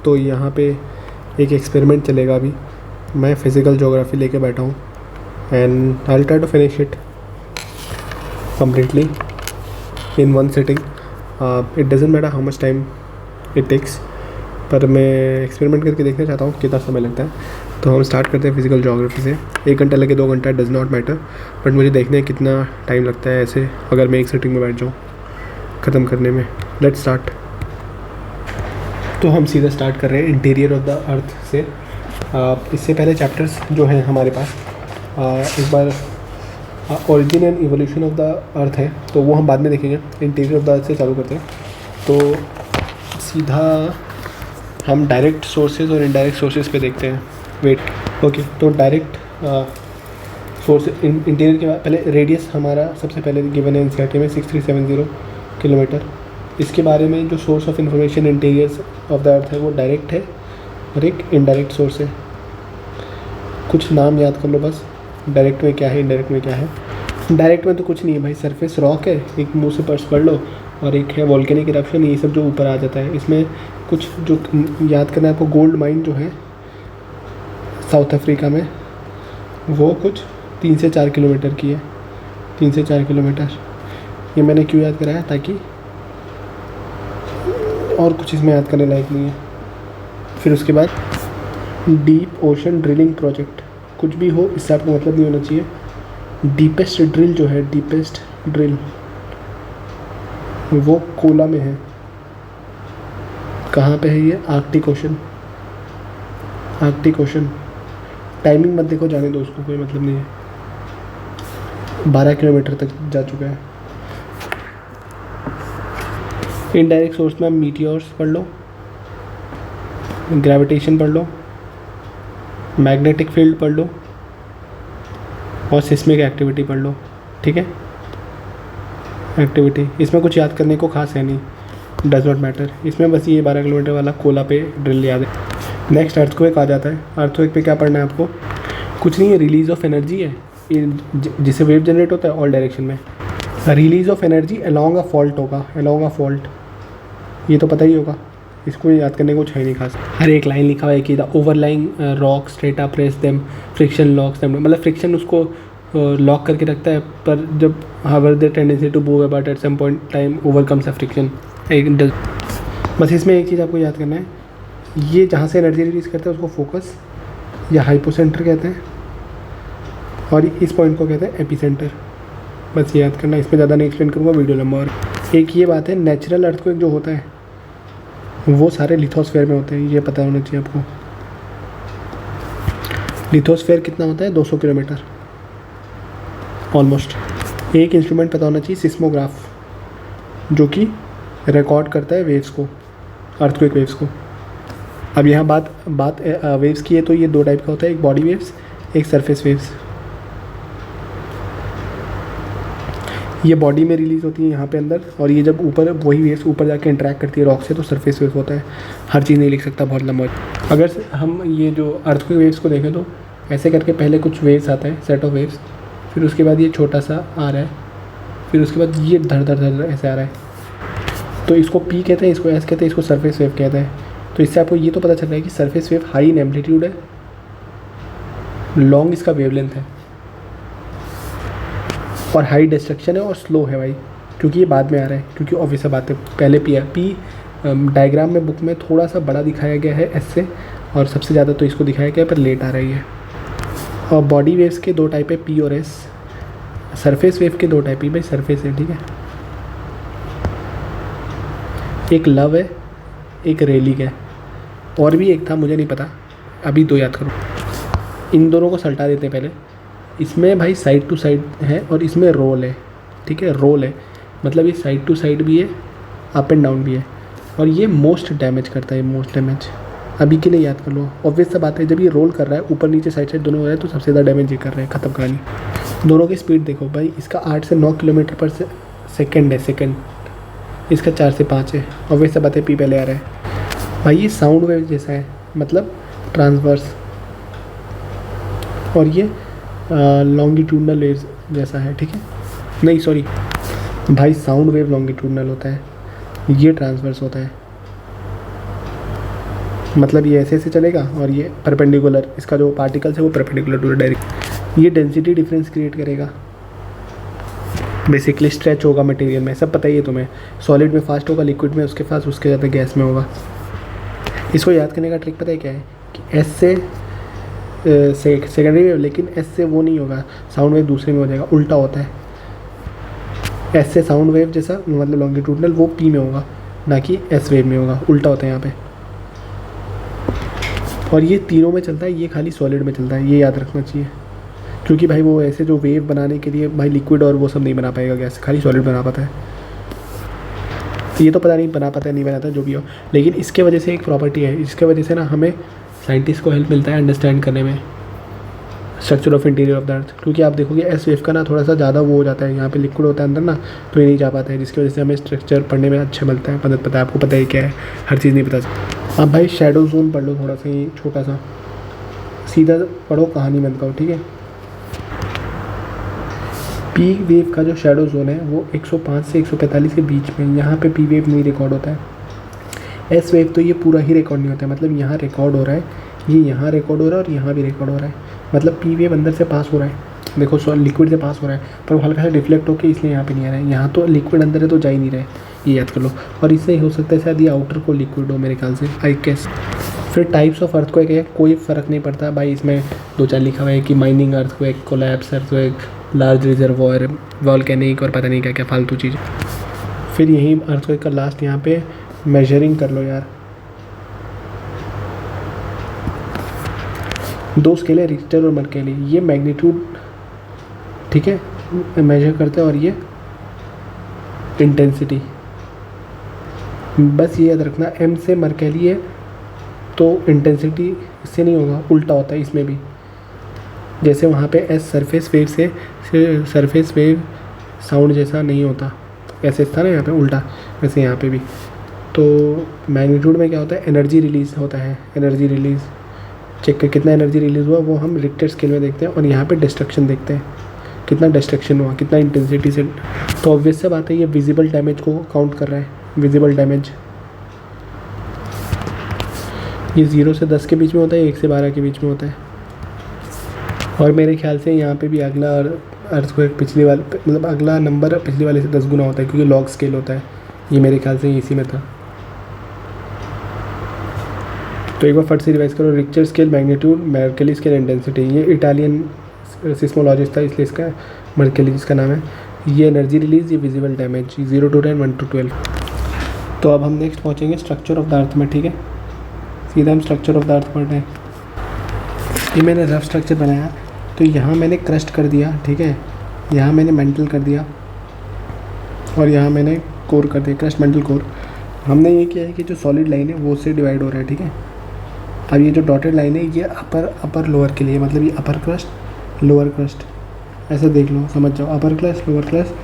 तो यहाँ पे एक एक्सपेरिमेंट चलेगा अभी। मैं फिज़िकल ज्योग्राफी लेके बैठा हूँ and I will try to finish it completely in one sitting. It doesn't matter how much time it takes, पर मैं एक्सपेरिमेंट करके देखना चाहता हूँ कितना समय लगता है। तो हम स्टार्ट करते हैं फिज़िकल ज्योग्राफी से। 1 घंटा लगे 2 घंटा डज नॉट मैटर, बट मुझे देखना है कितना टाइम लगता है ऐसे अगर मैं एक सिटिंग में बैठ जाऊँ ख़त्म करने में। Let's start. तो हम सीधा स्टार्ट कर रहे हैं इंटीरियर ऑफ द अर्थ से। इससे पहले चैप्टर्स जो हैं हमारे पास, एक बार origin and evolution of the earth है, तो वो हम बाद में देखेंगे। इंटीरियर ऑफ द अर्थ से चालू करते हैं। तो सीधा हम डायरेक्ट सोर्सेज और इनडायरेक्ट सोर्सेज पे देखते हैं। वेट ओके, तो डायरेक्ट सोर्स इंटीरियर के बाद पहले रेडियस हमारा सबसे पहले गिवन है एनसीईआरटी में 6370 किलोमीटर। इसके बारे में जो source of information interior of the earth है वो डायरेक्ट है और एक इनडायरेक्ट सोर्स है। कुछ नाम याद कर लो बस, डायरेक्ट में क्या है इनडायरेक्ट में क्या है। डायरेक्ट में तो कुछ नहीं है भाई, सरफेस रॉक है, एक मुंह से पर्स पढ़ लो, और एक है वॉल्केनिक इरप्शन, ये सब जो ऊपर आ जाता है। इसमें कुछ जो याद करना है आपको, गोल्ड माइन जो है साउथ अफ्रीका में, वो कुछ 3 से 4 किलोमीटर की है। 3 से 4 किलोमीटर ये मैंने क्यों याद कराया, ताकि और कुछ इसमें याद करने लायक नहीं है। फिर उसके बाद डीप ओशन ड्रिलिंग प्रोजेक्ट, कुछ भी हो इससे आपको मतलब नहीं होना चाहिए। डीपेस्ट ड्रिल जो है, डीपेस्ट ड्रिल वो कोला में है। कहाँ पे है ये? Arctic ocean. Arctic ocean. Timing मत देखो, जाने दो उसको, कोई मतलब नहीं है। 12 किलोमीटर तक जा चुका है। इनडायरेक्ट सोर्स में मीटियोर्स पढ़ लो, ग्रेविटेशन पढ़ लो, मैग्नेटिक फील्ड पढ़ लो और सिस्मिक एक्टिविटी पढ़ लो। ठीक है, एक्टिविटी इसमें कुछ याद करने को खास है नहीं, डज नॉट मैटर। इसमें बस ये 12 किलोमीटर वाला कोला पे ड्रिल याद है। नेक्स्ट अर्थक्वेक आ जाता है। अर्थक्वेक पे क्या पढ़ना है आपको? कुछ नहीं है, रिलीज ऑफ एनर्जी है, जिससे वेव जनरेट होता है ऑल डायरेक्शन में। Release of energy along a fault होगा, अलोंग अ फॉल्ट, ये तो पता ही होगा, इसको याद करने को कुछ है नहीं खास। हर एक लाइन लिखा हुआ है कि the overlying rock strata press them, friction locks them, मतलब फ्रिक्शन उसको लॉक करके रखता है, पर जब however the tendency to move about at some point time overcomes a friction. बस इसमें एक चीज़ आपको याद करना है, ये जहाँ से एनर्जी रिलीज करता है उसको फोकस या हाइपोसेंटर कहते हैं, और इस पॉइंट को कहते हैं एपिसेंटर। बस ये याद करना, इस पर ज़्यादा नहीं एक्सप्लेन करूँगा, वीडियो लंबा। और एक ये बात है, नेचुरल अर्थक्वेक जो होता है वो सारे लिथोस्फीयर में होते हैं, ये पता होना चाहिए आपको। लिथोस्फीयर कितना होता है? 200 किलोमीटर ऑलमोस्ट। एक इंस्ट्रूमेंट पता होना चाहिए, सिस्मोग्राफ, जो कि रिकॉर्ड करता है वेव्स को, अर्थक्वेक वेव्स को। अब यहाँ बात वेव्स की है, तो ये 2 टाइप का होता है, एक बॉडी वेव्स, एक सरफेस वेव्स। ये बॉडी में रिलीज होती है यहाँ पे अंदर, और ये जब ऊपर वही वेव्स ऊपर जाके इंटरेक्ट करती है रॉक से, तो सरफेस वेव होता है। हर चीज़ नहीं लिख सकता, बहुत लंबा। अगर हम ये जो अर्थक्वेक वेव्स को देखें तो ऐसे करके पहले कुछ वेव्स आता है, सेट ऑफ वेव्स, फिर उसके बाद ये छोटा सा आ रहा है, फिर उसके बाद ये धड़ धड़ धड़ ऐसे आ रहा है, तो इसको पी कहते हैं, इसको एस कहते हैं, इसको सरफेस वेव कहते हैं। तो इससे आपको ये तो पता चल रहा है कि surface wave high in amplitude है, लॉन्ग इसका वेवलेंथ है, और हाई डिस्ट्रक्शन है, और स्लो है भाई, क्योंकि ये बाद में आ रहा है, क्योंकि ऑब्वियस बात है पहले पी है। पी डायग्राम में बुक में थोड़ा सा बड़ा दिखाया गया है एस से, और सबसे ज़्यादा तो इसको दिखाया गया है, पर लेट आ रही है। और बॉडी वेव्स के 2 टाइप है, पी और एस। सरफेस वेव के 2 टाइप है भाई, सरफेस है, ठीक है। एक लव है, एक रेलिक है, और भी एक था मुझे नहीं पता, अभी 2 याद करो। इन दोनों को सल्टा देते हैं पहले। इसमें भाई साइड टू साइड है, और इसमें रोल है, ठीक है, रोल है, मतलब ये साइड टू साइड भी है, अप एंड डाउन भी है, और ये मोस्ट डैमेज करता है, मोस्ट डैमेज। अभी के लिए याद कर लो, ऑब्वियस सा बात है, जब ये रोल कर रहा है ऊपर नीचे साइड साइड दोनों हो रहा है, तो सबसे ज़्यादा डैमेज ये कर रहा है, खत्म कहानी। दोनों की स्पीड देखो भाई, इसका 8 से 9 किलोमीटर पर सेकेंड है, सेकेंड, इसका 4 से 5 है। ऑब्वियस सा बात है, पी पहले आ रहा है भाई। ये साउंड वेव जैसा है, मतलब ट्रांसवर्स, और ये लॉन्गिट्यूडनल वेव्स जैसा है, ठीक है। नहीं सॉरी भाई, साउंड वेव लॉन्गिट्यूडनल होता है, ये ट्रांसवर्स होता है। मतलब ये ऐसे चलेगा और ये परपेंडिकुलर, इसका जो पार्टिकल्स है वो परपेंडिकुलर टू द डायरेक्शन। ये डेंसिटी डिफरेंस क्रिएट करेगा, बेसिकली स्ट्रेच होगा मटेरियल में, सब पता ही है तुम्हें। सॉलिड में फास्ट होगा, लिक्विड में उसके पास उसके ज़्यादा गैस में होगा। इसको याद करने का ट्रिक पता है क्या है कि एस से सेकेंडरी वेव, लेकिन एस से वो नहीं होगा, साउंड वेव दूसरे में हो जाएगा, उल्टा होता है। एस से साउंड वेव जैसा मतलब लॉन्गिट्यूडनल वो पी में होगा, ना कि एस वेव में होगा, उल्टा होता है यहाँ पे। और ये तीनों में चलता है, ये खाली सॉलिड में चलता है, ये याद रखना चाहिए। क्योंकि भाई वो ऐसे जो वेव बनाने के लिए भाई लिक्विड और वो सब नहीं बना पाएगा गैस, खाली सॉलिड बना पाता है। ये तो पता नहीं बना पाता है नहीं बनाता जो भी हो, लेकिन इसके वजह से एक प्रॉपर्टी है, इसके वजह से ना हमें साइंटिस्ट को हेल्प मिलता है अंडरस्टैंड करने में structure of interior of the अर्थ। क्योंकि आप देखोगे एस वेव का ना थोड़ा सा ज़्यादा वो हो जाता है, यहाँ पे लिक्विड होता है अंदर ना, तो ये नहीं जा पाता है, जिसकी वजह से हमें स्ट्रक्चर पढ़ने में अच्छा मिलता है, मदद पता है। आपको पता है क्या है, हर चीज़ नहीं पता चलती। आप भाई शैडो जोन पढ़ लो थोड़ा सा, ये छोटा सा, सीधा पढ़ो, कहानी मत कहो, ठीक है। पी वेव का जो शैडो जोन है वो 105 से 145 के बीच में, यहाँ पे पी वेव नहीं रिकॉर्ड होता है। एस वेव तो ये पूरा ही रिकॉर्ड नहीं होता है, मतलब यहाँ रिकॉर्ड हो रहा है, ये यहाँ रिकॉर्ड हो रहा है और यहाँ भी रिकॉर्ड हो रहा है, मतलब पी वेव अंदर से पास हो रहा है, देखो लिक्विड से पास हो रहा है, पर वो हल्का सा डिफ्लेक्ट होकर इसलिए यहाँ पे नहीं आ रहा है। यहाँ तो लिक्विड अंदर है तो जा ही नहीं रहा है, ये याद कर लो। और इससे हो सकता है शायद ये आउटर को लिक्विड हो, मेरे ख्याल से, आई गेस। फिर टाइप्स ऑफ अर्थक्वेक है, कोई फ़र्क नहीं पड़ता भाई, इसमें 2-4 लिखा हुआ है कि mining earthquake, collapse earthquake, large reservoir, volcanic और पता नहीं क्या क्या फालतू चीज़। फिर यही अर्थक्वेक का लास्ट यहाँ पे मेजरिंग कर लो यार। 2 स्केल है, रिक्टर और मर्केली, ये मैग्नीट्यूड, ठीक है, मेजर करते हैं, और ये इंटेंसिटी। बस ये याद रखना, एम से मर्केली है तो इंटेंसिटी इससे नहीं होगा, उल्टा होता है इसमें भी। जैसे वहाँ पे एस सरफेस वेव से सरफेस वेव साउंड जैसा नहीं होता, ऐसे था ना यहाँ पे उल्टा, वैसे यहाँ पे भी। तो मैग्नीट्यूड में क्या होता है, एनर्जी रिलीज़ होता है, एनर्जी रिलीज़ चेक कर कितना एनर्जी रिलीज़ हुआ वो हम रिक्टर स्केल में देखते हैं, और यहाँ पे डिस्ट्रक्शन देखते हैं, कितना डिस्ट्रक्शन हुआ, कितना इंटेंसिटी से। तो ऑब्वियस सा बात है, ये विजिबल डैमेज को काउंट कर रहा है, विजिबल डैमेज। ये 0 से 10 के बीच में होता है, 1 से 12 के बीच में होता है। और मेरे ख्याल से यहाँ पे भी अगला अर्थक्वेक पिछली वाले, मतलब अगला नंबर पिछले वाले से 10 गुना होता है, क्योंकि लॉग स्केल होता है, ये मेरे ख्याल से इसी में था। तो एक बार फट से रिवाइज करो, Richter scale magnitude, Mercalli scale intensity, ये इटालियन सिस्मोलॉजिस्ट था इसलिए इसका मर्केली जिसका नाम है। ये एनर्जी रिलीज, ये विजिबल डैमेज, 0 to 10, 1 to 12। तो अब हम नेक्स्ट पहुँचेंगे स्ट्रक्चर ऑफ द अर्थ में, ठीक है, सीधा हम स्ट्रक्चर ऑफ द अर्थ पढ़ रहे हैं। ये मैंने रफ स्ट्रक्चर बनाया, तो यहाँ मैंने क्रस्ट कर दिया, ठीक है, यहाँ मैंने मेंटल कर दिया, और यहाँ मैंने कोर कर दिया, क्रस्ट मेंटल कोर। हमने ये किया है कि जो सॉलिड लाइन है वो उससे डिवाइड हो रहा है, ठीक है। अब ये जो डॉटेड लाइन है ये अपर लोअर के लिए, मतलब ये अपर क्रस्ट लोअर क्रस्ट, ऐसा देख लो, समझ जाओ, अपर क्रस्ट लोअर क्रस्ट,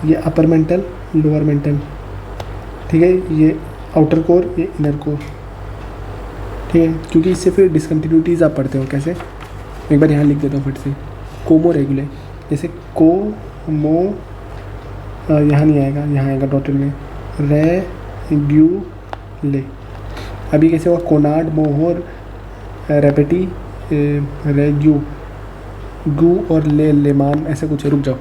ये अपर मेंटल लोअर मेंटल, ठीक है, ये आउटर कोर, ये इनर कोर, ठीक है। क्योंकि इससे फिर डिसकंटिन्यूटीज़ आप पढ़ते हो कैसे, एक बार यहाँ लिख देता हूँ फिर से, कोमो रेगुले, जैसे को मो, यहाँ नहीं आएगा, यहाँ आएगा डॉटेड में, रेग्यूले। अभी कैसे हुआ, कोनाड, मोहर, रेपेटी, रेग्यू, गू और लेमान, ऐसे कुछ है, रुक जाओ,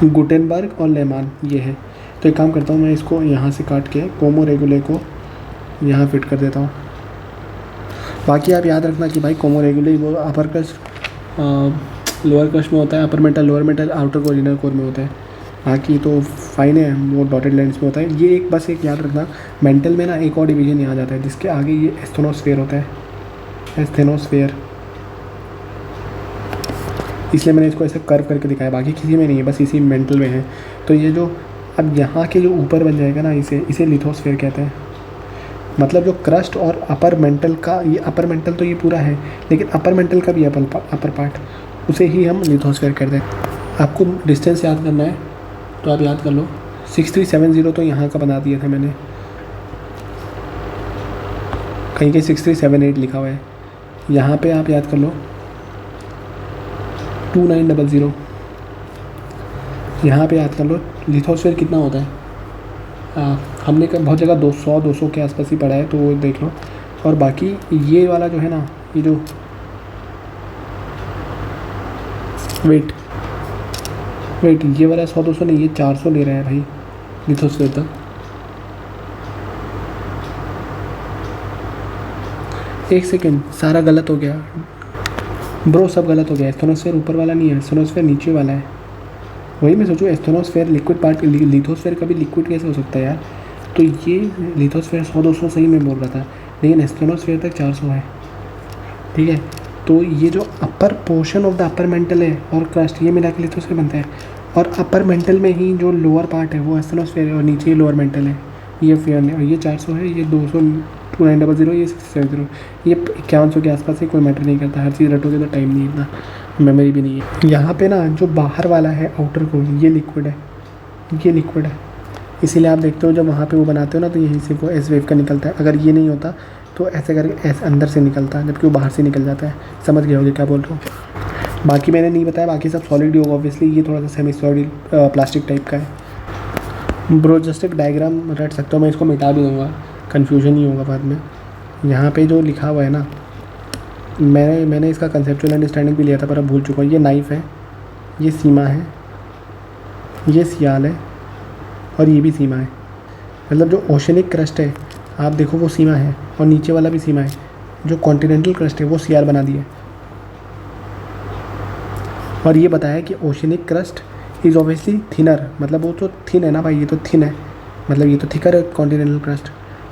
गुटेनबर्ग और लेमान, ये है। तो एक काम करता हूँ, मैं इसको यहाँ से काट के कोमो रेगुले को यहाँ फिट कर देता हूँ। बाकी आप याद रखना कि भाई कोमो रेगुले वो अपर क्रस्ट लोअर क्रस्ट में होता है, upper mantle lower mental, outer core inner core में होता है। बाकी तो फाइन है, वो डॉटेड लाइन्स में होता है। ये एक बस एक याद रखना, मेंटल में ना एक और डिवीजन यहाँ जाता है जिसके आगे ये एस्थेनोस्फेयर होता है, एस्थेनोस्फेयर, इसलिए मैंने इसको ऐसे कर्व करके दिखाया, बाकी किसी में नहीं है, बस इसी मेंटल में है। तो ये जो अब यहाँ के जो ऊपर बन जाएगा ना, इसे लिथोस्फेयर कहते हैं। मतलब जो क्रस्ट और अपर मेंटल का, ये अपर मेंटल तो ये पूरा है, लेकिन अपर मेंटल का भी अपर पार्ट, उसे ही हम लिथोस्फेयर कहते हैं। आपको डिस्टेंस याद करना है तो आप याद कर लो, 6370 तो यहाँ का बना दिया था मैंने, कहीं कहीं 6378 लिखा हुआ है, यहाँ पे आप याद कर लो 2900, यहाँ पे याद कर लो। लिथोस्फेयर कितना होता है, हमने बहुत जगह 200 के आसपास ही पढ़ा है, तो वो देख लो। और बाकी ये वाला जो है ना, ये जो वेट ये वाला 100-200 नहीं, ये 400 ले रहा है भाई लिथोस्फीयर तक। एक सेकेंड, सारा गलत हो गया ब्रो, सब गलत हो गया। एस्थेनोस्फीयर ऊपर वाला नहीं है, एस्थेनोस्फीयर नीचे वाला है। वही मैं सोचूं, एस्थेनोस्फीयर लिक्विड पार्ट, लिथोस्फीयर कभी लिक्विड कैसे हो सकता है यार। तो ये लिथोस्फीयर 100-200 सही में बोल रहा था, लेकिन एस्थेनोस्फीयर तक 400 है, ठीक है। तो ये जो upper portion of the upper mantle है और क्रस्ट, ये मिला के लिथोस्फीयर बनता है। और अपर मेंटल में ही जो लोअर पार्ट है वो एस्थेनोस्फीयर है, और नीचे ही लोअर मेंटल है, ये फेयर है। और ये 400 है, ये 200, 2900, ये 670, ये 5100 के आसपास है। कोई मैटर नहीं करता, हर चीज़ रटोगे तो टाइम नहीं, इतना मेमोरी भी नहीं है। यहाँ पे ना जो बाहर वाला है आउटर कोन, ये लिक्विड है, ये लिक्विड है। इसीलिए आप देखते हो जब वहाँ पे वो बनाते हो ना, तो यहीं से वो एस वेव का निकलता है। अगर ये नहीं होता तो ऐसे करके ऐसे अंदर से निकलता है, जबकि वो बाहर से निकल जाता है। समझ गए होगे क्या बोल रहा हूँ। बाकी मैंने नहीं बताया, बाकी सब सॉलिड ही होगा ऑब्वियसली। ये थोड़ा सा सेमी सॉलिड प्लास्टिक टाइप का है ब्रो। जस्ट एक डायग्राम रट सकता हूँ मैं, इसको मिटा भी दूँगा, कन्फ्यूजन ही होगा बाद में। यहाँ पे जो लिखा हुआ है ना, मैंने इसका कंसेप्चुअल अंडरस्टैंडिंग भी लिया था, पर अब भूल चुका हूँ। ये नाइफ है, ये सीमा है, ये सियाल है, और ये भी सीमा है। मतलब जो ओशनिक क्रस्ट है, आप देखो वो सीमा है, और नीचे वाला भी सीमा है। जो कॉन्टिनेंटल क्रस्ट है वो सियाल बना दिया। और ये बताया कि oceanic crust is obviously thinner, मतलब वो तो थिन है ना भाई, ये तो थिन है, मतलब ये तो थिकर है कॉन्टिनेंटल क्रस्ट।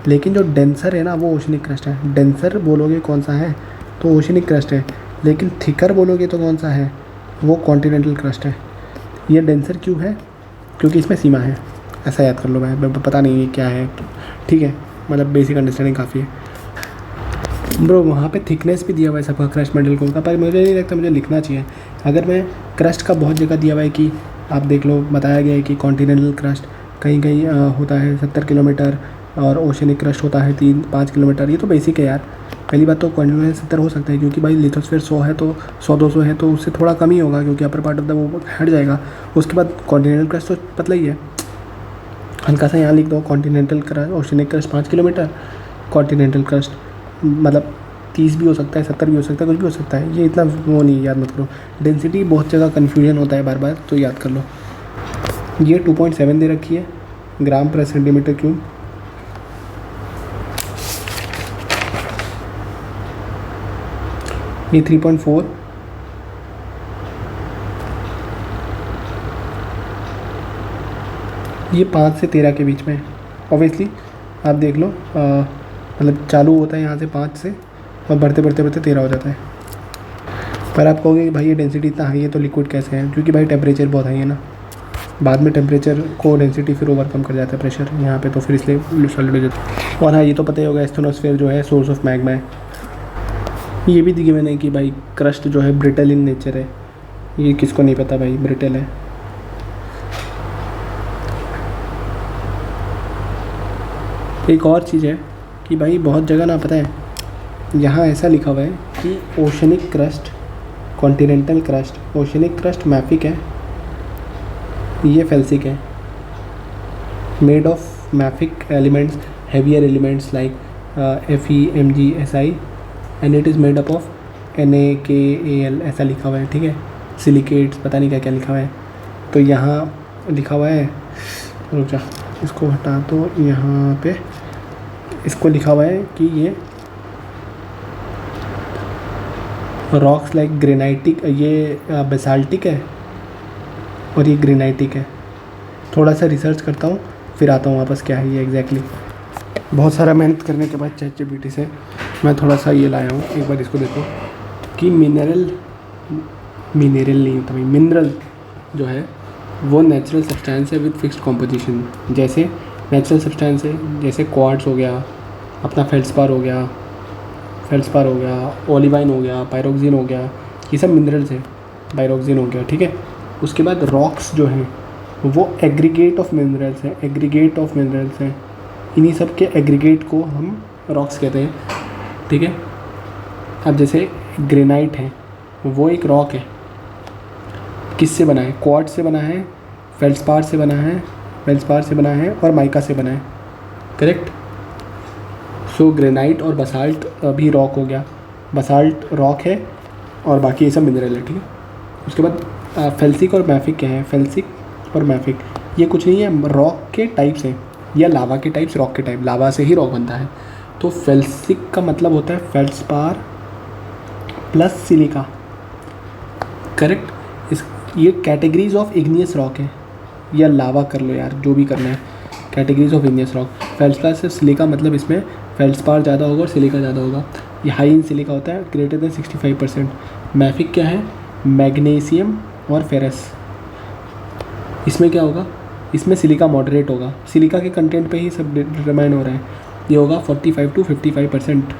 लेकिन जो डेंसर है ना वो ओशनिक क्रस्ट है। डेंसर बोलोगे कौन सा है तो ओशनिक क्रस्ट है, लेकिन थिकर बोलोगे तो कौन सा है, वो कॉन्टिनेंटल क्रस्ट है। ये डेंसर क्यों है, क्योंकि इसमें सीमा है। ऐसा याद कर लो भाई, पता नहीं है क्या है, ठीक है, मतलब बेसिक अंडरस्टैंडिंग काफ़ी है ब्रो। वहाँ पे थिकनेस भी दिया हुआ है सबका क्रस्ट मेटल कोर का, पर मुझे नहीं लगता मुझे लिखना चाहिए। अगर मैं क्रस्ट का बहुत जगह दिया हुआ है कि आप देख लो, बताया गया है कि कॉन्टिनेंटल क्रस्ट कहीं कहीं होता है 70 किलोमीटर, और ओशनिक क्रस्ट होता है 3-5 किलोमीटर। ये तो बेसिक है यार। पहली बात तो कॉन्टिनेंटल 70 हो सकता है, क्योंकि भाई लिथोस्फीयर 100 है, तो 100-200 है, तो उससे थोड़ा कम ही होगा, क्योंकि अपर पार्ट ऑफ द वो हट जाएगा। उसके बाद कॉन्टिनेंटल क्रस्ट तो पतला ही है, हल्का सा यहाँ लिख दो continental crust, oceanic crust 5 kilometre, continental crust मतलब 30 भी हो सकता है, 70 भी हो सकता है, कुछ भी हो सकता है। ये इतना वो नहीं, याद मत करो। डेंसिटी बहुत जगह कन्फ्यूजन होता है बार बार, तो याद कर लो। ये 2.7 दे रखी है ग्राम पर सेंटीमीटर क्यूब। ये 3.4, ये 5 से 13 के बीच में है। ऑब्वियसली आप देख लो, मतलब चालू होता है यहाँ से 5 से, और बढ़ते बढ़ते बढ़ते 13 हो जाता है। पर आप कहोगे कि भाई ये डेंसिटी इतना हाई है तो लिक्विड कैसे है, क्योंकि भाई टेम्परेचर बहुत हाई है ना। बाद में टेम्परेचर को डेंसिटी फिर ओवरकम कर जाता है प्रेशर यहाँ पे, तो फिर इसलिए सॉलिड हो जाता है। और हाँ, ये तो पता ही होगा, एस्थेनोस्फीयर जो है सोर्स ऑफ मैग्मा है। ये भी गिवन है कि भाई क्रस्ट जो है ब्रिटल इन नेचर है। ये किसको नहीं पता भाई, ब्रिटल है। एक और चीज़ है कि भाई बहुत जगह ना, पता है यहाँ ऐसा लिखा हुआ है कि oceanic crust, continental crust, oceanic crust mafic है, ये फेल्सिक है, made of mafic elements, heavier elements like FeMgSi, and it is made up of NaKAl, ऐसा लिखा हुआ है, ठीक है। सिलिकेट्स, पता नहीं क्या क्या लिखा हुआ है। तो यहाँ लिखा हुआ है, रुक जा इसको हटा, तो यहाँ पे इसको लिखा हुआ है कि ये रॉक्स लाइक ग्रेनाइटिक, ये बेसाल्टिक है और ये ग्रेनाइटिक है। थोड़ा सा रिसर्च करता हूँ फिर आता हूँ वापस, क्या है ये एग्जैक्टली। बहुत सारा मेहनत करने के बाद ChatGPT से मैं थोड़ा सा ये लाया हूँ, एक बार इसको देखो कि मिनरल नहीं होता भाई, मिनरल जो है वो नेचुरल सब्सटेंस है विद फिक्स्ड कॉम्पोजिशन। जैसे नेचुरल सब्सटेंस है, जैसे क्वार्ट्ज हो गया, अपना फेल्ड्स्पार हो गया, ओलिवाइन हो गया, पायरोक्सिन हो गया, ये सब मिनरल्स हैं, पायरोक्सिन हो गया, ठीक है। उसके बाद रॉक्स जो हैं वो एग्रीगेट ऑफ मिनरल्स हैं, इन्हीं सब के एग्रीगेट को हम रॉक्स कहते हैं, ठीक है। अब जैसे ग्रेनाइट है, वो एक रॉक है, किससे बना है, क्वार्ट्ज से बना है, फेल्ड्स्पार से बना है और माइका से बना है, करेक्ट। सो ग्रेनाइट और बसाल्ट भी रॉक हो गया, बसाल्ट रॉक है और बाकी ये सब मिनरल है, ठीक है। उसके बाद फेल्सिक और मैफिक क्या है, फेल्सिक और मैफिक ये कुछ नहीं है, रॉक के टाइप्स हैं या लावा के टाइप्स, रॉक के टाइप, लावा से ही रॉक बनता है। तो फेल्सिक का मतलब होता है फेल्ड्स्पार प्लस सिलिका, करेक्ट। इस ये कैटेगरीज ऑफ इग्नियस रॉक है, या लावा कर लो यार, जो भी करना है, कैटेगरीज ऑफ इग्नियस रॉक। फेल्ड्स्पार से सिलिका मतलब इसमें फेल्ड्स्पार ज़्यादा होगा और सिलिका ज़्यादा होगा, ये हाई इन सिलिका होता है, ग्रेटर देन 65%। मैफिक क्या है, मैग्नीशियम और फेरस। इसमें क्या होगा, इसमें सिलिका मॉडरेट होगा, सिलिका के कंटेंट पे ही सब डिटरमाइन हो रहा है, ये होगा 45 to 55%।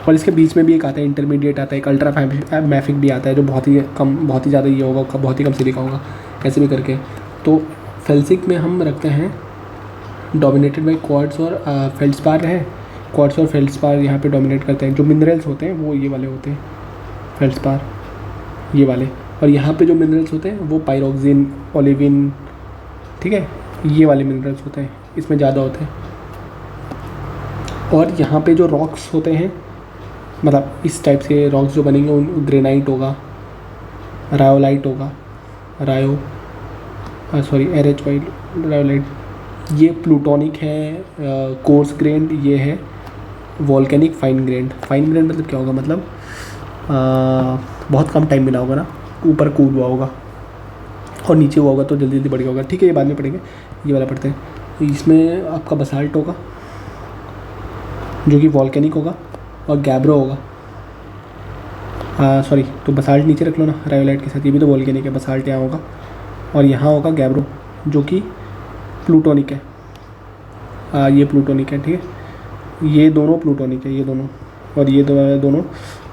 और इसके बीच में भी एक आता है इंटरमीडिएट आता है, एक अल्ट्रा मैफिक भी आता है जो बहुत ही कम, बहुत ही ज़्यादा ये होगा, बहुत ही कम सिलिका होगा, ऐसे भी करके। तो फेल्सिक में हम रखते हैं डोमिनेटेड बाई क्वार्ट्ज और फेल्ड्स्पार है, क्वार्ट्ज और फेल्ड्स्पार यहाँ पे डोमिनेट करते हैं। जो मिनरल्स होते हैं वो ये वाले होते हैं, फेल्ड्स्पार ये वाले, और यहाँ पे जो मिनरल्स होते हैं वो पायरोक्सिन, ओलिविन, ठीक है, ये वाले मिनरल्स होते हैं, इसमें ज़्यादा होते हैं। और यहाँ पे जो रॉक्स होते हैं, मतलब इस टाइप से रॉक्स जो बनेंगे उन ग्रेनाइट होगा, रायोलाइट होगा, RH रायोलाइट, ये प्लूटोनिक है, कोर्स ग्रेन्ड ये है, volcanic fine grand. Fine grand मतलब क्या होगा, मतलब बहुत कम टाइम मिला होगा ना, ऊपर कूद हुआ होगा और नीचे हुआ होगा तो जल्दी जल्दी बढ़ गया होगा, ठीक है, ये बाद में पढ़ेंगे, ये वाला पढ़ते हैं। इसमें आपका बसाल्ट होगा जो कि वॉल्केनिक होगा, और गैब्रो होगा, तो बसाल्ट नीचे रख लो ना रायोलाइट के साथ, ये भी तो वॉल्केनिक है, बसाल्ट यहाँ होगा, और यहाँ होगा गैब्रो जो कि प्लूटोनिक है, ये प्लूटोनिक है, ठीक है, ये दोनों प्लूटोनिक है, ये दोनों, और ये दोनों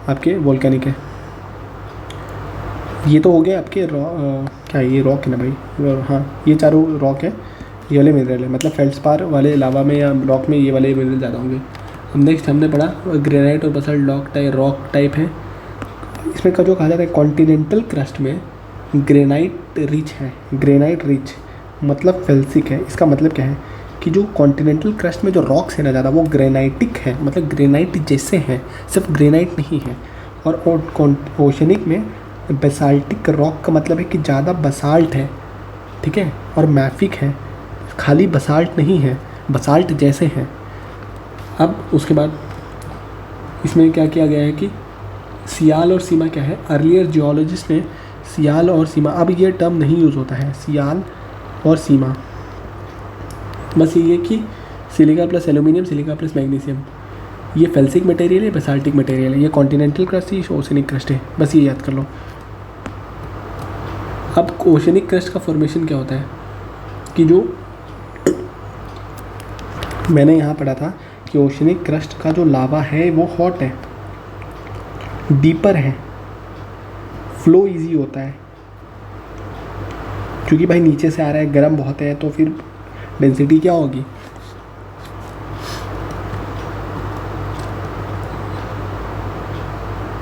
आपके वॉल्केनिक है। ये तो हो गए आपके क्या ये रॉक है ना भाई, हाँ ये चारों रॉक है, ये वाले मिनरल है, मतलब फेल्ड्स्पार वाले लावा में या रॉक में ये वाले मिनरल ज़्यादा होंगे। नेक्स्ट हमने पढ़ा ग्रेनाइट और बसाल्ट रॉक टाइप है। इसमें का जो कहा जाता है कॉन्टिनेंटल क्रस्ट में ग्रेनाइट रिच है, ग्रेनाइट रिच मतलब फेल्सिक है। इसका मतलब क्या है कि जो कॉन्टिनेंटल क्रस्ट में जो रॉक्स है ना ज़्यादा, वो ग्रेनाइटिक है, मतलब ग्रेनाइट जैसे हैं, सिर्फ ग्रेनाइट नहीं है। और ओशनिक में बेसाल्टिक रॉक का मतलब है कि ज़्यादा बसाल्ट है, ठीक है, और मैफिक है, खाली बसाल्ट नहीं है, बसाल्ट जैसे हैं। अब उसके बाद इसमें क्या किया गया है कि सियाल और सीमा क्या है, अर्लियर जियोलॉजिस्ट ने सियाल और सीमा, अब ये टर्म नहीं यूज़ होता है सियाल और सीमा, बस ये कि silica plus aluminium, silica plus magnesium, ये फेल्सिक मटेरियल है, बेसाल्टिक मटेरियल है, ये कॉन्टिनेंटल क्रस्ट है, ओशनिक क्रस्ट है, बस ये याद कर लो। अब ओशनिक क्रस्ट का फॉर्मेशन क्या होता है कि जो मैंने यहाँ पढ़ा था कि ओशनिक क्रस्ट का जो लावा है वो हॉट है, डीपर है, फ्लो इजी होता है, क्योंकि भाई नीचे से आ रहा है, गर्म बहुत है, तो फिर डेंसिटी क्या होगी,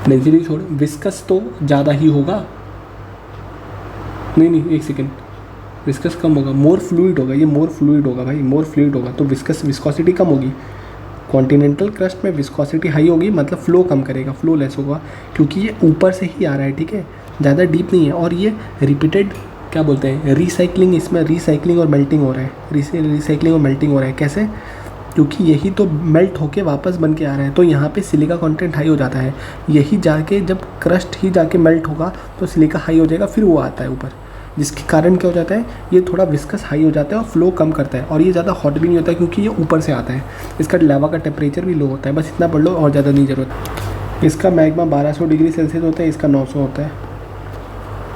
डेंसिटी छोड़, विस्कस तो ज़्यादा ही होगा, नहीं एक सेकेंड, विस्कस कम होगा, मोर फ्लूइड होगा, ये मोर फ्लूइड होगा भाई, मोर फ्लूइड होगा, तो विस्कोसिटी कम होगी। कॉन्टिनेंटल क्रस्ट में विस्कोसिटी हाई होगी, मतलब फ्लो कम करेगा, फ्लो लेस होगा, क्योंकि ये ऊपर से ही आ रहा है, ठीक है, ज़्यादा डीप नहीं है, और ये रिपीटेड क्या बोलते हैं रिसाइकलिंग, इसमें रिसाइकलिंग और मेल्टिंग हो रहा है, रिसाइकलिंग और मेल्टिंग हो रहा है, कैसे, क्योंकि यही तो मेल्ट होके वापस बन के आ रहा है, तो यहाँ पे सिलिका कंटेंट हाई हो जाता है, यही जाके जब क्रस्ट ही जाके मेल्ट होगा तो सिलिका हाई हो जाएगा, फिर वो आता है ऊपर, जिसके कारण क्या हो जाता है, ये थोड़ा विस्कस हाई हो जाता है और फ्लो कम करता है, और ये ज़्यादा हॉट भी नहीं होता है क्योंकि ये ऊपर से आता है, इसका लावा का टेम्परेचर भी लो होता है, बस इतना पढ़ लो और ज़्यादा नहीं ज़रूरत। इसका मैग्मा 1200 डिग्री सेल्सियस होता है, इसका 900 होता है,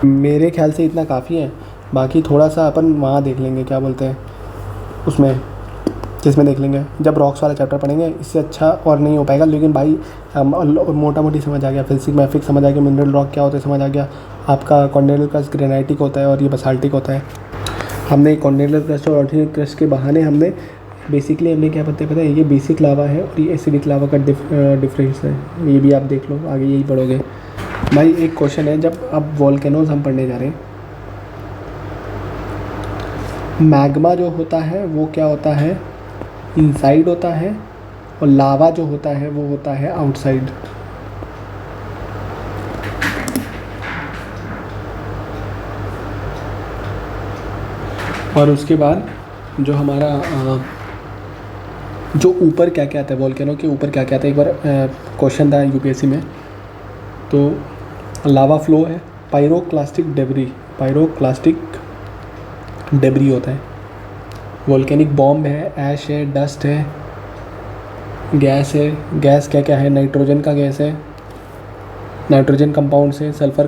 मेरे ख्याल से इतना काफ़ी है, बाकी थोड़ा सा अपन वहाँ देख लेंगे, क्या बोलते हैं उसमें, जिसमें देख लेंगे जब रॉक्स वाला चैप्टर पढ़ेंगे, इससे अच्छा और नहीं हो पाएगा, लेकिन भाई मोटा मोटी समझ आ गया, फेल्सिक मैफिक समझ आ गया, मिनरल रॉक क्या होता है समझ आ गया, आपका कॉन्टिनेंटल क्रस्ट ग्रेनाइटिक होता है और ये बसाल्टिक होता है। हमने कॉन्टिनेंटल क्रस्ट और ऑर्डिनल क्रस्ट के बहाने हमने बेसिकली हमने क्या पता है, ये बेसिक लावा है और ये एसिडिक लावा का डिफरेंस है, ये भी आप देख लो, आगे यही पढ़ोगे। भाई एक क्वेश्चन है, जब अब वॉल्केनोज हम पढ़ने जा रहे हैं, मैग्मा जो होता है वो क्या होता है, इनसाइड होता है और लावा जो होता है वो होता है आउटसाइड। और उसके बाद जो हमारा जो ऊपर क्या क्या आता है, वोल्केनो के ऊपर क्या क्या आता है, एक बार क्वेश्चन था यूपीएससी में। तो लावा फ्लो है, पायरोक्लास्टिक डेब्री होता है, वोल्केनिक बॉम्ब है, ऐश है, डस्ट है, गैस है। गैस क्या क्या है, नाइट्रोजन का गैस है, नाइट्रोजन कंपाउंड्स है, सल्फ़र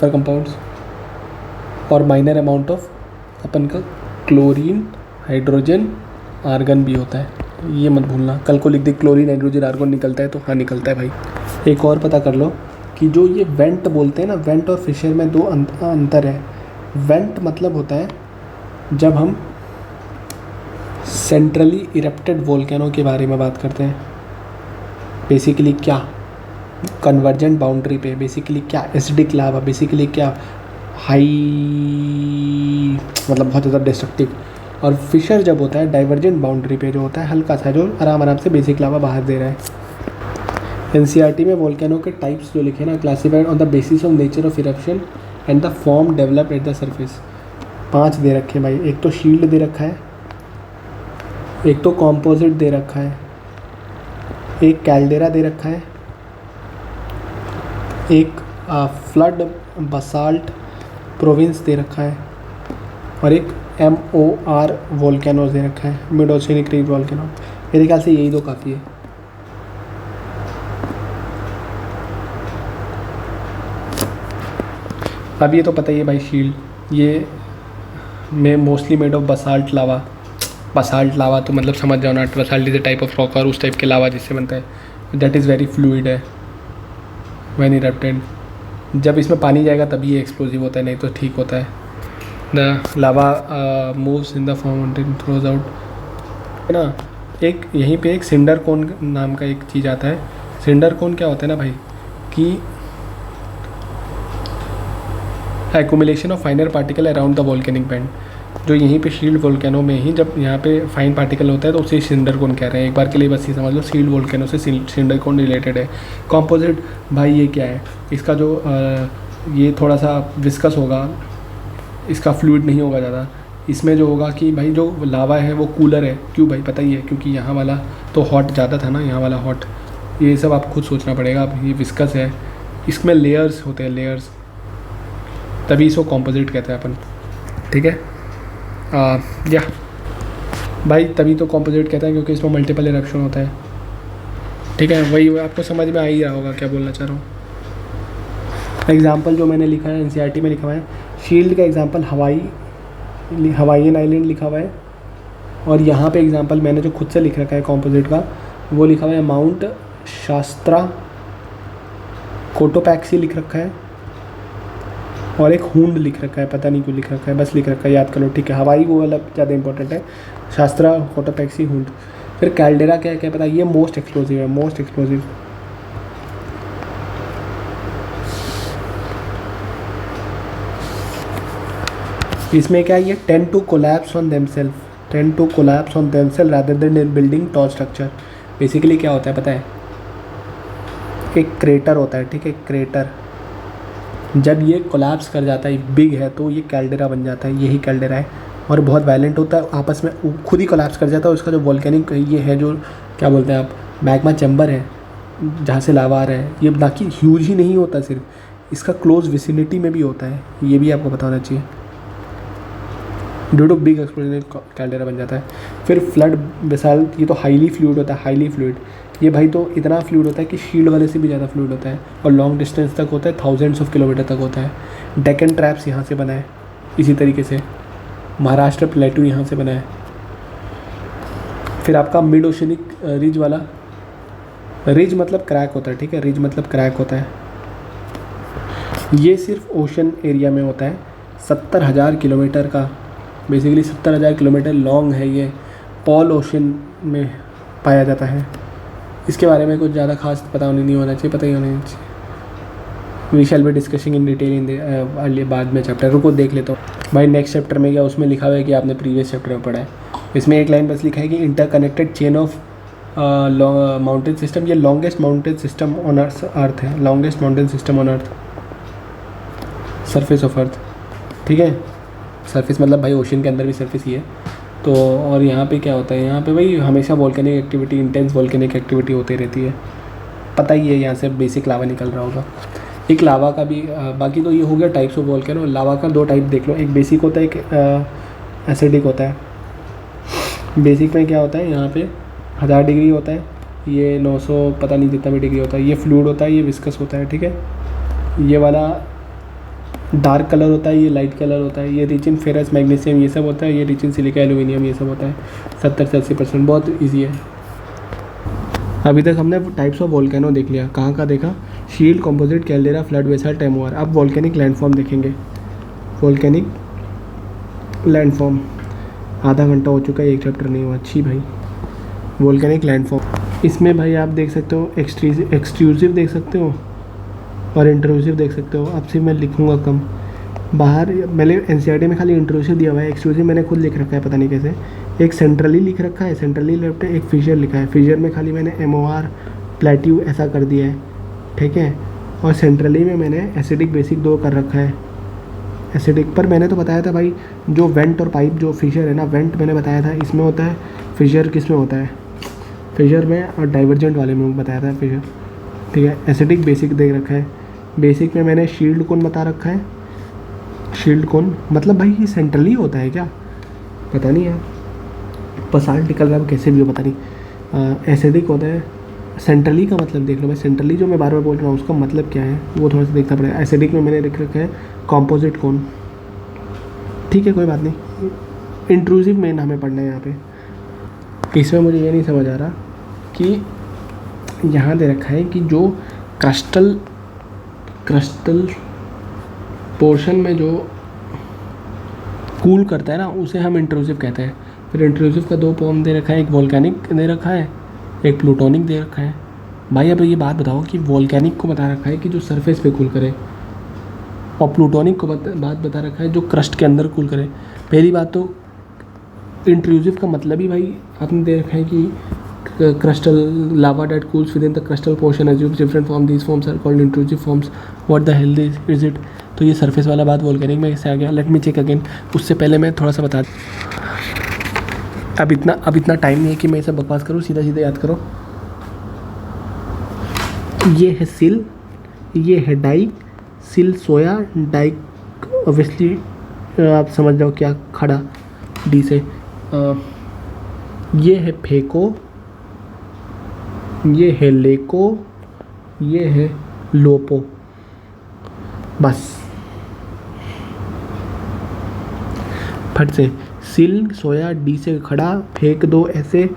कंपाउंड्स, और माइनर अमाउंट ऑफ अपन का क्लोरीन, हाइड्रोजन, आर्गन भी होता है। ये मत भूलना, कल को लिख दे क्लोरीन, हाइड्रोजन, आर्गन निकलता है तो हाँ निकलता है भाई। एक और पता कर लो कि जो ये वेंट बोलते हैं ना, वेंट और फिशर में दो अंतर है। वेंट मतलब होता है जब हम सेंट्रली इरेप्टेड वोल्केनो के बारे में बात करते हैं। बेसिकली क्या, कन्वर्जेंट बाउंड्री पे बेसिकली क्या, एसिडिक लावा, बेसिकली क्या, हाई मतलब बहुत ज़्यादा डिस्ट्रक्टिव। और फिशर जब होता है डाइवर्जेंट बाउंड्री पे, जो होता है हल्का सा, जो आराम से बेसिक लावा बाहर दे रहा है। एनसीईआरटी में वोल्केनो के टाइप्स जो लिखे ना, classified on the basis of nature of eruption and the form develop at the surface. 5 दे रखे हैं भाई। एक तो शील्ड दे रखा है, एक तो कॉम्पोजिट दे रखा है, एक कैल्डेरा दे रखा है, एक फ्लड बसाल्ट प्रोविंस दे रखा है, और एक MOR वोल्केनो दे रखा है, मिड ओशियनिक रिज वोल्केनो। मेरे ख्याल से यही दो काफ़ी है। अब ये तो पता ही है भाई, शील्ड ये में मोस्टली मेड ऑफ बसाल्ट लावा तो मतलब समझ जाओ ना, basalt is a type of rock, और उस टाइप के लावा जिससे बनता है, दैट इज़ वेरी फ्लूइड है व्हेन इरप्टेड। जब इसमें पानी जाएगा तभी ये एक्सप्लोसिव होता है, नहीं तो ठीक होता है। The lava moves in the form throws out, है ना। एक यहीं पे एक सिंडर कोन नाम का एक चीज़ आता है। सिंडर कोन क्या होता है ना भाई, कि accumulation of फाइनर particle around the volcanic band. जो यहीं पे शील्ड वोल्केनो में ही जब यहाँ पे फाइन पार्टिकल होता है तो उसे सिंडर कोन कह रहे हैं। एक बार के लिए बस ये समझ लो, शील्ड वोल्केनो से सिंडर कोन रिलेटेड है। कॉम्पोजिट भाई ये क्या है, इसका जो ये थोड़ा सा विस्कस होगा, इसका फ्लूइड नहीं होगा ज़्यादा। इसमें जो होगा कि भाई जो लावा है वो कूलर है। क्यों भाई, पता ही है, क्योंकि यहाँ वाला तो हॉट ज़्यादा था ना, यहाँ वाला हॉट। ये सब आप खुद सोचना पड़ेगा। अब ये विस्कस है, इसमें लेयर्स होते हैं, लेयर्स, तभी इसको कॉम्पोजिट कहते हैं अपन, ठीक है। या भाई तभी तो कॉम्पोजिट कहते हैं क्योंकि इसमें मल्टीपल इरप्शन होता है, ठीक है। वही आपको समझ में आ ही रहा होगा क्या बोलना चाह रहा हूँ। एग्जाम्पल जो मैंने लिखा है एनसीईआरटी में लिखा हुआ है, शील्ड का एग्जाम्पल हवाईयन आइलैंड लिखा हुआ है, और यहाँ पे एग्जाम्पल मैंने जो खुद से लिख रखा है कॉम्पोजिट का, वो लिखा हुआ है माउंट शास्त्रा कोटोपैक्सी लिख रखा है, और एक हुंड लिख रखा है, पता नहीं क्यों लिख रखा है, बस लिख रखा है, याद कर लो, ठीक है। हवाई वो वाला ज़्यादा इंपॉर्टेंट है, शास्त्रा कोटोपैक्सी हुंड। फिर कैल्डेरा क्या क्या पता, ये मोस्ट एक्सप्लोसिव है, मोस्ट एक्सप्लोसिव। इसमें क्या है, ये tend to collapse on themself rather than in building tall structure. Basically क्या होता है पता है, एक क्रेटर होता है, ठीक है, क्रेटर जब ये कोलैप्स कर जाता है, बिग है, तो ये कैल्डेरा बन जाता है। यही कैल्डेरा है, और बहुत वायलेंट होता है, आपस में खुद ही कोलैप्स कर जाता है। उसका जो वोल्केनिक ये है, जो क्या बोलते हैं आप, मैग्मा चैम्बर है जहाँ से लावा आ रहा है, ये ना कि ह्यूज ही नहीं होता, सिर्फ इसका क्लोज विसिनिटी में भी होता है, ये भी आपको पता होना चाहिए। Due to big explosion caldera बन जाता है। फिर फ्लड बेसाल्ट, ये तो हाईली फ्लूइड होता है, हाईली फ्लूइड। ये भाई तो इतना फ्लूइड होता है कि शील्ड वाले से भी ज़्यादा फ्लूइड होता है, और लॉन्ग डिस्टेंस तक होता है, थाउजेंड्स ऑफ किलोमीटर तक होता है। डेक्कन ट्रैप्स यहाँ से बना है, इसी तरीके से महाराष्ट्र प्लेटू यहाँ से बना है। फिर आपका मिड ओशनिक रिज वाला, रिज मतलब क्रैक होता है, ठीक है, रिज मतलब क्रैक होता है। ये सिर्फ ओशन एरिया में होता है, 70,000 किलोमीटर का, बेसिकली 70,000 किलोमीटर लॉन्ग है ये, पॉल ओशन में पाया जाता है। इसके बारे में कुछ ज़्यादा खास पता नहीं होना चाहिए, पता ही होना चाहिए। We shall be discussing in detail in the बाद में चैप्टर। रुको देख लेता हूँ भाई नेक्स्ट चैप्टर में क्या उसमें लिखा हुआ है कि आपने प्रीवियस चैप्टर में पढ़ा है। इसमें एक लाइन बस लिखा है कि interconnected chain of mountain system, ये longest mountain system on earth है, longest mountain system on earth, surface of earth, ठीक है। सरफेस मतलब भाई ओशन के अंदर भी सरफेस ही है। तो और यहाँ पे क्या होता है, यहाँ पे भाई हमेशा volcanic activity, intense volcanic activity होती रहती है, पता ही है। यहाँ से बेसिक लावा निकल रहा होगा। एक लावा का भी बाकी तो ये हो गया टाइप्स ऑफ वोल्केनो। लावा का 2 टाइप देख लो, एक बेसिक होता है, एक एसिडिक होता है। बेसिक में क्या होता है, यहाँ पे 1000 डिग्री होता है, ये 900 पता नहीं कितना भी डिग्री होता है। ये फ्लूइड होता है, ये विस्कस होता है, ठीक है। ये वाला डार्क कलर होता है, ये लाइट कलर होता है। ये रिच इन फेरस मैग्नीशियम ये सब होता है, ये रिच इन सिलिका एल्यूमिनियम ये सब होता है। 70 से 80%, बहुत ईजी है। अभी तक हमने टाइप्स ऑफ वोल्केनो देख लिया। कहाँ का देखा, shield, composite, caldera, flood, basalt, टेमोर। अब वोल्केनिक लैंडफॉर्म देखेंगे। वोल्केनिक लैंडफॉर्म, आधा घंटा हो चुका है, एक चैप्टर नहीं हुआ। अच्छी भाई, वोल्केनिक लैंडफॉर्म। इसमें भाई आप देख सकते हो एक्सट्रूसिव देख सकते हो और इंट्रूसिव देख सकते हो। अब सिर्फ मैं लिखूँगा कम, बाहर मैंने एनसीईआरटी में खाली इंट्रूसिव दिया हुआ है, एक्सक्लूसिव मैंने खुद लिख रखा है, पता नहीं कैसे। एक सेंट्रली लिख रखा है, सेंट्रली लेफ्ट है, एक फिशर लिखा है। फिशर में खाली मैंने MOR प्लेट्यू ऐसा कर दिया है, ठीक है। और सेंट्रली में मैंने एसिडिक बेसिक 2 कर रखा है। एसिडिक पर मैंने तो बताया था भाई, जो वेंट और पाइप जो फिशर है ना, वेंट मैंने बताया था इसमें होता है, फिशर किस में होता है, फिशर में और डाइवर्जेंट वाले में बताया था फिशर, ठीक है। एसिडिक बेसिक देख रखा है। बेसिक में मैंने शील्ड कोन बता रखा है। शील्ड कोन मतलब भाई ये सेंट्रली होता है क्या, पता नहीं यार, बसाल्ट निकल रहा है कैसे भी हो पता नहीं। एसिडिक होता है, सेंट्रली का मतलब देख लो भाई, सेंट्रली जो मैं बार बार बोल रहा हूँ उसका मतलब क्या है वो थोड़ा सा देखना पड़ेगा। एसिडिक में मैंने लिख रखा है कॉम्पोजिट कोन, ठीक है, कोई बात नहीं। इंट्रूसिव मेन हमें पढ़ना है यहाँ पे। इसमें मुझे ये नहीं समझ आ रहा कि यहाँ दे रखा है कि जो क्रस्टल पोर्शन में जो कूल करता है ना, उसे हम इंट्रूसिव कहते हैं। फिर इंट्रूसिव का 2 फॉर्म दे रखा है, एक वोल्केनिक दे रखा है, एक प्लूटोनिक दे रखा है। भाई अब ये बात बताओ कि वोल्केनिक को बता रखा है कि जो सरफेस पे कूल करे, और प्लूटोनिक को बात बता रखा है जो क्रस्ट के अंदर कूल करे। पहली बात तो इंट्रूसिव का मतलब ही भाई आपने दे रखा है कि crustal lava that cools within the crustal portion assumes different form, these forms are called intrusive forms. What the hell is it? तो ये सरफेस वाला बात वोल्केनिक में कैसे आ गया, लेट मी चेक अगेन। उससे पहले मैं थोड़ा सा बता दूँ, अब इतना टाइम नहीं है कि मैं इसे बकवास करूँ, सीधा याद करो। ये है सिल, ये है डाइक, सिल सोया, डाइक ऑब्वियसली आप समझ जाओ क्या खड़ा डी से। ये है फेको, ये है लेको, ये है लोपो, बस फट से। सिल सोया डी से खड़ा, फेंक दो ऐसे।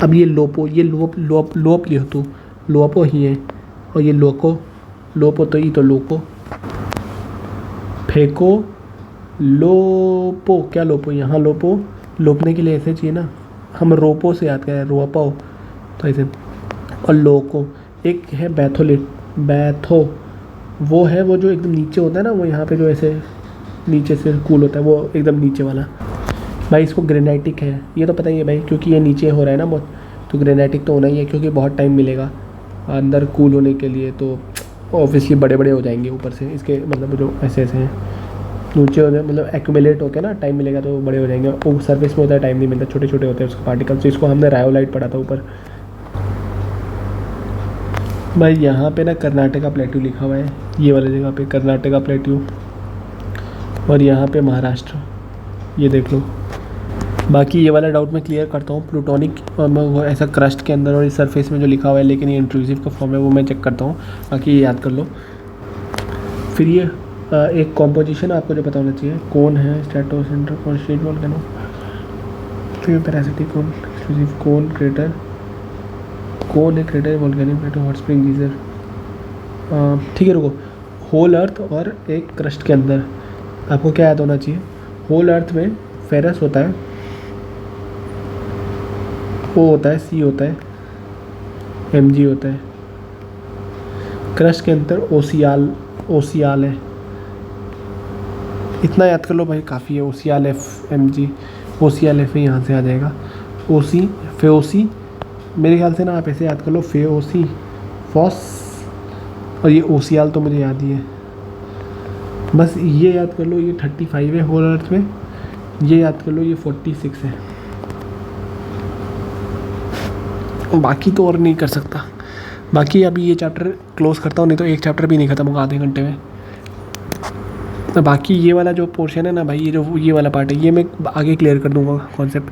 अब ये लोपो, ये लोप लियो तो लोपो ही है, और ये लोपो तो ये तो लोपो, फेंको लोपो, क्या लोपो, यहाँ लोपो, लोपने के लिए ऐसे चाहिए ना, हम रोपो से याद करें, रोपो तो ऐसे। और लोको, एक है बैथो, वो है वो जो एकदम नीचे होता है ना, वो यहाँ पे जो ऐसे नीचे से कूल होता है, वो एकदम नीचे वाला। भाई इसको ग्रेनाइटिक है, ये तो पता ही है भाई, क्योंकि ये नीचे हो रहा है ना बहुत, तो ग्रेनाइटिक तो होना ही है, क्योंकि बहुत टाइम मिलेगा अंदर कूल होने के लिए, तो ऑब्वियसली बड़े हो जाएंगे ऊपर से इसके, मतलब जो ऐसे हैं नीचे हो जाए, मतलब एक्यूमुलेट होकर ना टाइम मिलेगा तो बड़े हो जाएंगे। वो सरफेस में होता है टाइम नहीं मिलता, छोटे होते हैं उसके पार्टिकल्स। तो इसको हमने रायोलाइट पढ़ा था ऊपर। भाई यहाँ पे ना कर्नाटका प्लेट्यू लिखा हुआ है, ये वाली जगह पे कर्नाटका प्लेट्यू, और यहाँ पे महाराष्ट्र, ये देख लो। बाकी ये वाला डाउट मैं क्लियर करता हूँ, प्लूटोनिक और मैं वो ऐसा क्रस्ट के अंदर और इस सरफेस में जो लिखा हुआ है, लेकिन ये इंट्रूसिव का फॉर्म है, वो मैं चेक करता हूँ, बाकी ये याद कर लो। फिर ये एक कॉम्पोजिशन आपको जो पता होना चाहिए, कौन है स्ट्रेटो सेंटर कौन स्ट्रीट वोल्केनो, फिर पैरासिटिक कौन, एक्सक्लूसिव कौन, क्रेटर कौन है, क्रेटर वोल्केनिक प्लेटो, हॉट स्प्रिंग गीजर, ठीक है। रुको, होल अर्थ और एक क्रस्ट के अंदर आपको क्या याद होना चाहिए, होल अर्थ में फेरस होता है, O होता है, C होता है, Mg होता है, क्रस्ट के अंदर ओसियाल है, इतना याद कर लो भाई काफ़ी है। ओसियाल F Mg, ओसियाल F यहाँ से आ जाएगा, ओसी फेओसी मेरे ख्याल से ना आप ऐसे याद कर लो, फेओसी फॉस, और ये ओसियाल तो मुझे याद ही है। बस ये याद कर लो, ये 35 है होल अर्थ में, ये याद कर लो ये 46 है। बाकी तो और नहीं कर सकता। बाकी अभी ये चैप्टर क्लोज करता हूँ, नहीं तो एक चैप्टर भी नहीं ख़त्म होगा आधे घंटे में। तो बाकी ये वाला जो पोर्शन है ना भाई, ये वाला पार्ट है, ये मैं आगे क्लियर कर दूँगा कॉन्सेप्ट।